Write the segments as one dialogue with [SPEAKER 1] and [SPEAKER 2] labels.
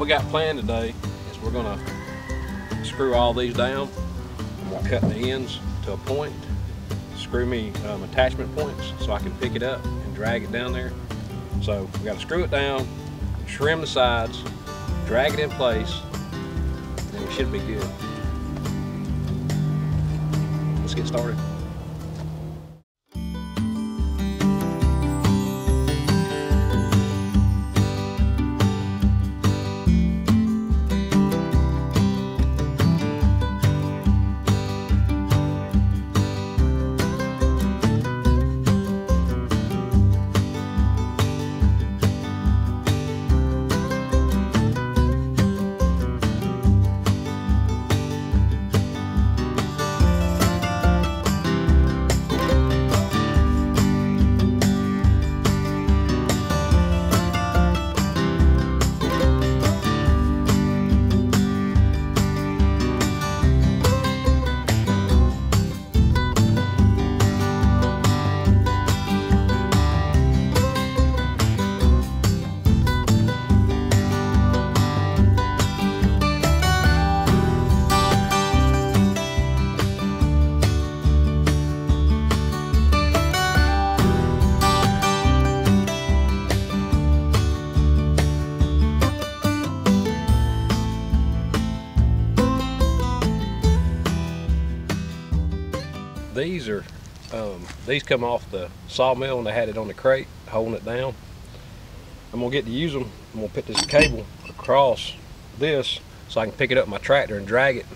[SPEAKER 1] got planned today is we're gonna screw all these down. I'm gonna cut the ends to a point, screw me attachment points so I can pick it up and drag it down there. So we gotta screw it down, trim the sides, drag it in place, and we should be good. Let's get started. These come off the sawmill and they had it on the crate holding it down. I'm gonna get to use them. I'm gonna put this cable across this so I can pick it up in my tractor and drag it.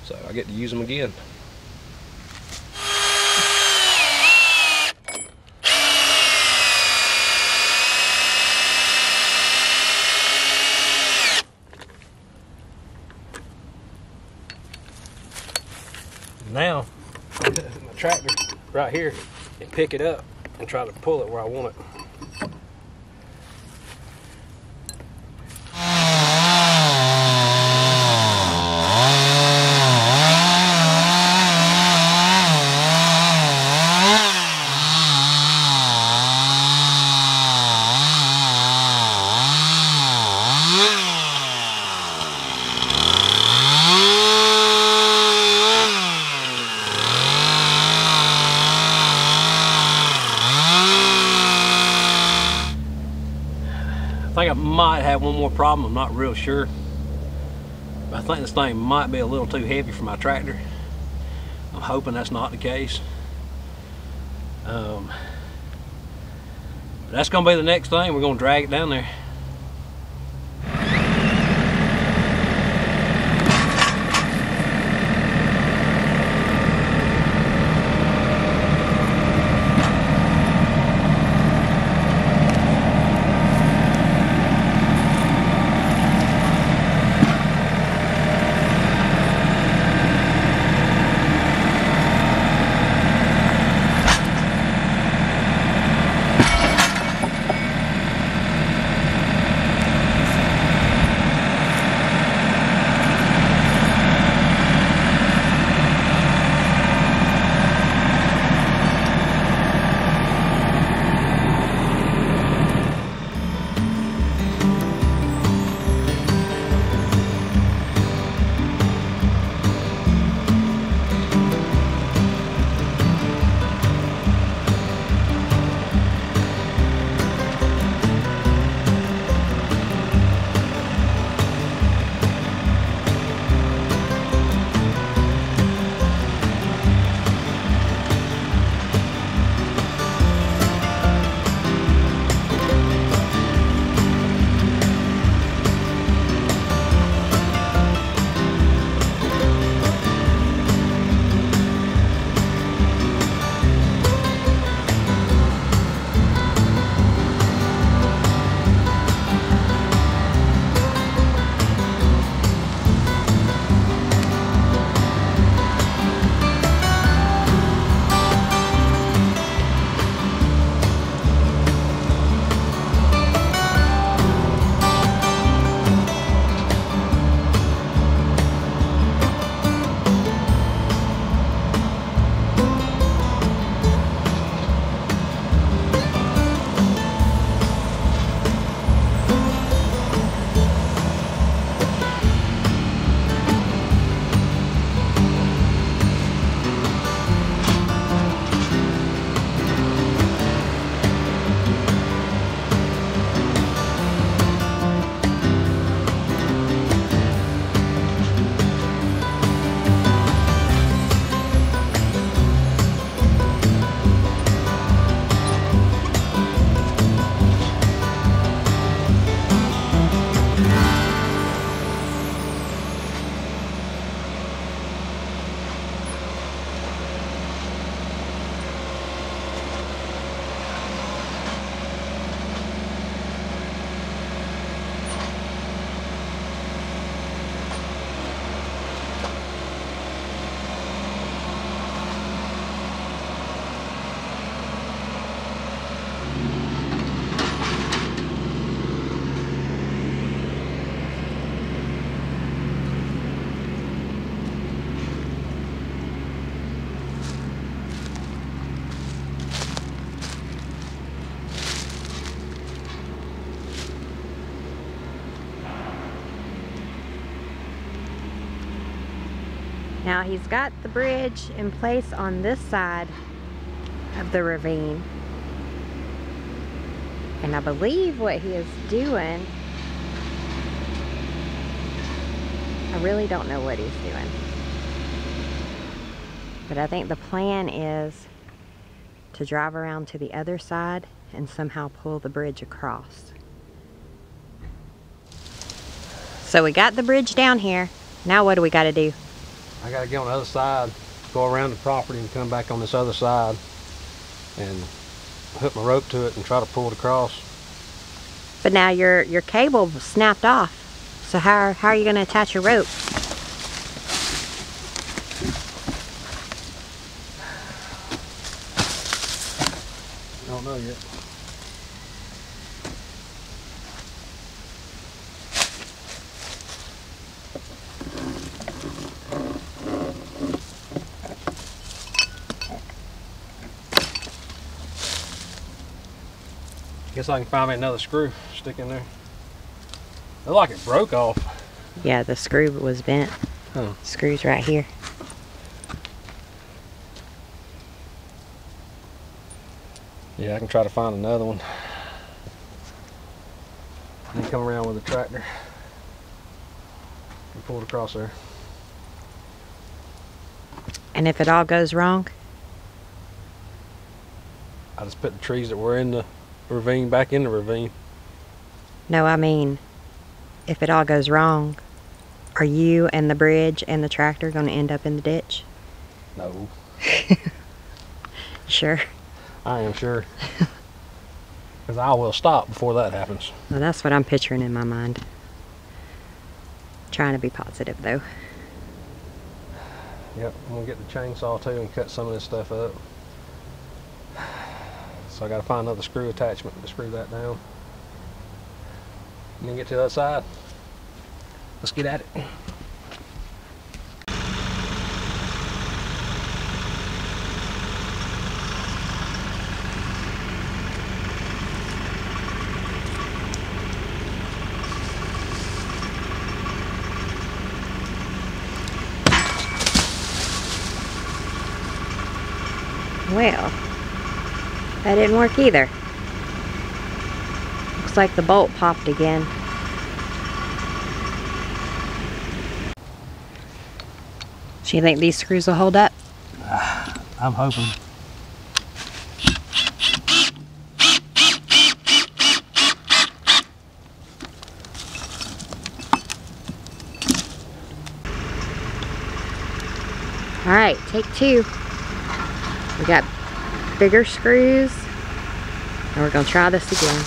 [SPEAKER 1] So I get to use them again. Now, my tractor right here and pick it up and try to pull it where I want it. I think I might have one more problem. I'm not real sure. But I think this thing might be a little too heavy for my tractor. I'm hoping that's not the case. That's going to be the next thing. We're going to drag it down there.
[SPEAKER 2] Now he's got the bridge in place on this side of the ravine. And I believe what he is doing, I really don't know what he's doing. But I think the plan is to drive around to the other side and somehow pull the bridge across. So we got the bridge down here. Now what do we got to do?
[SPEAKER 1] I got to get on the other side, go around the property and come back on this other side and hook my rope to it and try to pull it across.
[SPEAKER 2] But now your cable snapped off. So how are you going to attach your rope?
[SPEAKER 1] I don't know yet. Guess I can find me another screw, stick in there. It looked like it broke off.
[SPEAKER 2] Yeah, the screw was bent.
[SPEAKER 1] Huh.
[SPEAKER 2] Screw's right here.
[SPEAKER 1] Yeah, I can try to find another one. And come around with the tractor and pull it across there.
[SPEAKER 2] And if it all goes wrong?
[SPEAKER 1] I just put the trees that were in the ravine back in the ravine.
[SPEAKER 2] No, I mean, if it all goes wrong, are you and the bridge and the tractor going to end up in the ditch?
[SPEAKER 1] No.
[SPEAKER 2] Sure?
[SPEAKER 1] I am sure. Because I will stop before that happens.
[SPEAKER 2] Well, that's what I'm picturing in my mind. Trying to be positive, though.
[SPEAKER 1] Yep, I'm going to get the chainsaw too and cut some of this stuff up. So I got to find another screw attachment to screw that down. And then get to the other side. Let's get at it.
[SPEAKER 2] Well, that didn't work either. Looks like the bolt popped again. Do you think these screws will hold up?
[SPEAKER 1] I'm hoping.
[SPEAKER 2] All right, take two. We got bigger screws, and we're gonna try this again.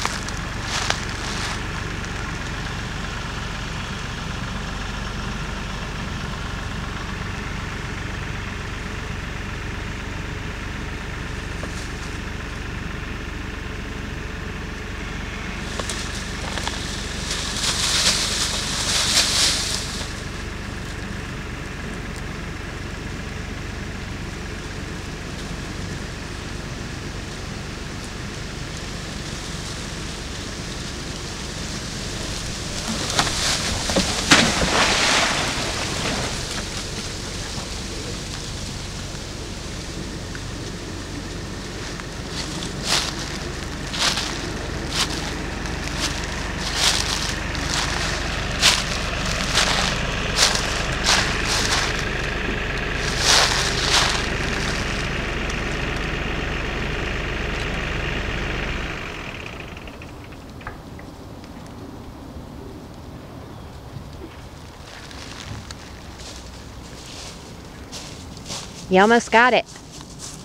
[SPEAKER 2] You almost got it.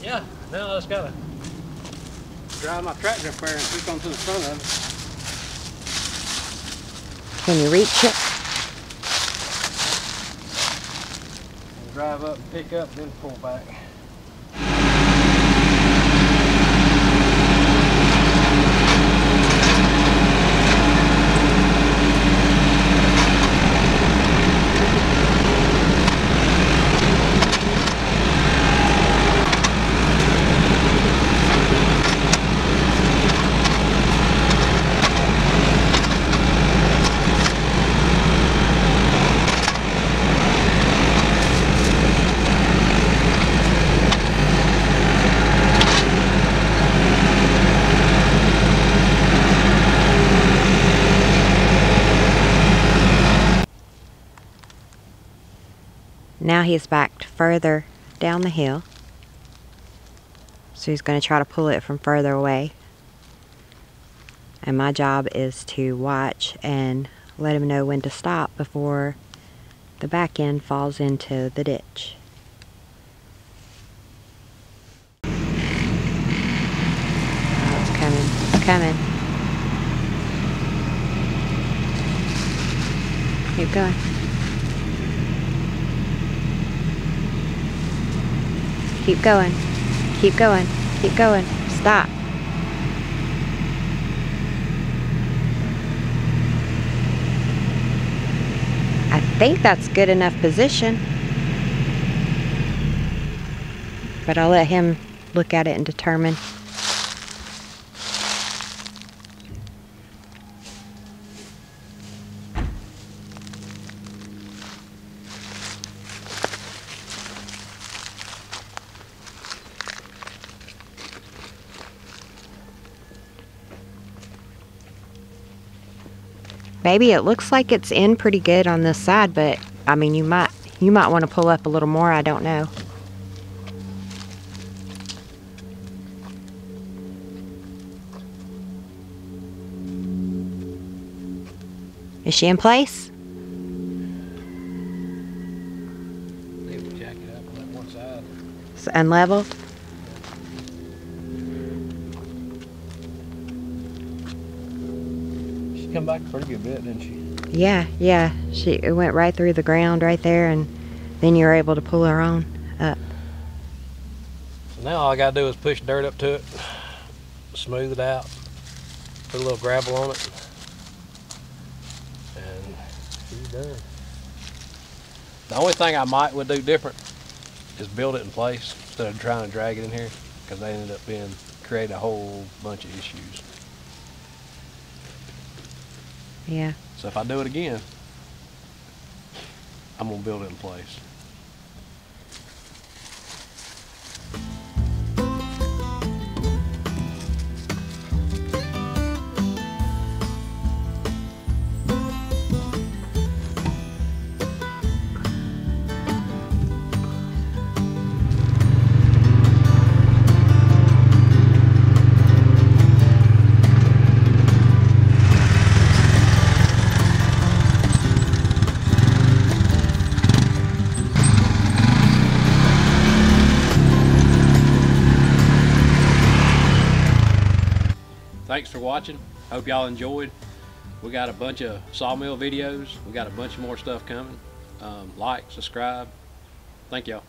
[SPEAKER 1] Yeah, now I just gotta drive my tractor up there and hook onto the front of it.
[SPEAKER 2] Can you reach it?
[SPEAKER 1] And drive up, pick up, then pull back.
[SPEAKER 2] Now he's backed further down the hill. So he's going to try to pull it from further away. And my job is to watch and let him know when to stop before the back end falls into the ditch. Oh, it's coming. It's coming. Keep going. Keep going. Keep going. Keep going. Stop. I think that's good enough position. But I'll let him look at it and determine. Maybe it looks like it's in pretty good on this side, but I mean, you might want to pull up a little more. I don't know. Is she in place?
[SPEAKER 1] Maybe jack it up on that one side.
[SPEAKER 2] It's unleveled.
[SPEAKER 1] Come back a pretty good bit, didn't she?
[SPEAKER 2] Yeah. It went right through the ground right there, and then you were able to pull her on up.
[SPEAKER 1] So now all I gotta do is push dirt up to it, smooth it out, put a little gravel on it, and she's done. The only thing I would do different is build it in place instead of trying to drag it in here, because they ended up creating a whole bunch of issues.
[SPEAKER 2] Yeah.
[SPEAKER 1] So if I do it again, I'm gonna build it in place. Thanks for watching. Hope y'all enjoyed. We got a bunch of sawmill videos. We got a bunch more stuff coming. Like, subscribe. Thank y'all.